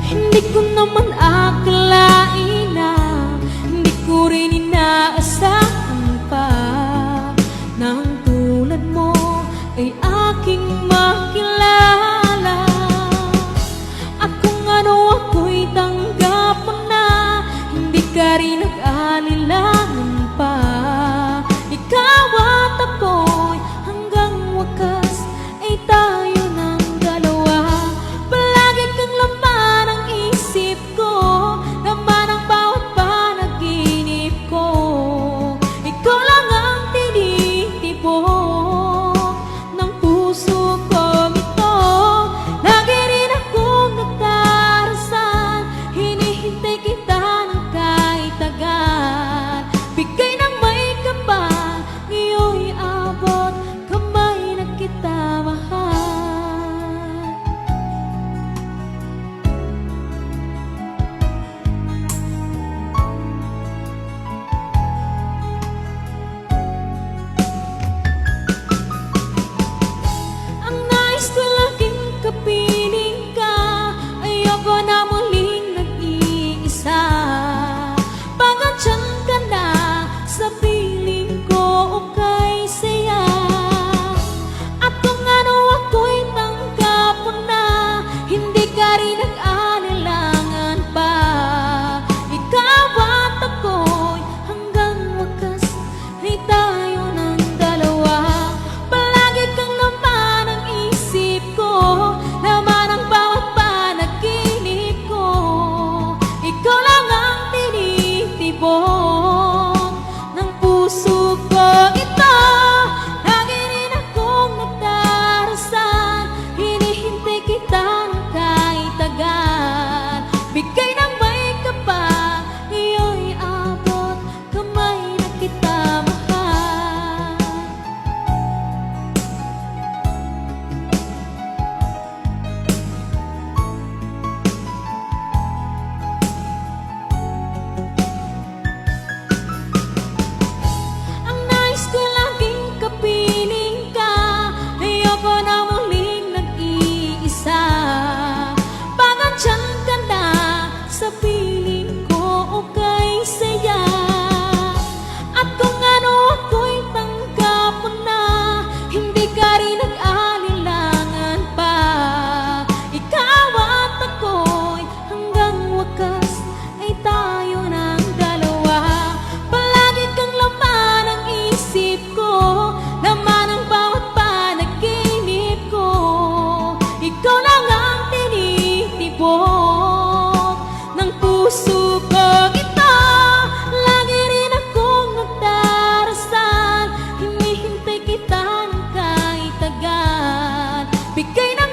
Hindi ko naman akalain na hindi ko rin inaasahan pa na ang tulad mo ay aking makilala. At kung ano ako'y tanggap mo na, hindi ka rin nag-alilangan pa. Ikaw at ako'y hanggang wakas ay tayo ng dalawa. Palagi kang laman ng isip ko, laman ng bawat panaginip ko. Ikaw lang ang tinitibok ng puso kong ito. Lagi rin akong nagdarasal, hinihintay kita ng kahit tagal. Bigay ng may kapal, ngayon'y abot kamay na kita mahal. Ang nais ko laging kapiling ka, ayoko na muling nag-iisa. Pagandyan ka na sa piling ko, okay saya. At kung ano ako'y tanggap mo na, hindi ka rin nag-alilangan pa. Ikaw at ako'y hanggang wakas ay tayo ng dalawa. Palagi kang laman ng isip ko, laman ng bawat panaginip ko. Ikaw lang ang tinitibok ng puso ko ito. Lagi rin akong nagdarasal, hinihintay kita ng kahit tagal. Bigay ng may kapal, ngayon'y abot kamay na kita mahal. Ang nais ko laging kapiling ka, ayoko na muling nag-iisa. Pagandyan ka na sa piling ko, okay saya. At kung ano ako'y tanggap mo na, hindi ka rin nag-alilangan pa. Ikaw at ako'y hanggang wakas ay tayo ng dalawa. Palagi kang laman ng isip ko, laman ng bawat panaginip ko. Ikaw lang ang tinitibok ng puso kong ito. Lagi rin akong nagdarasal, hinihintay kita ng kahit tagal. Bigay ng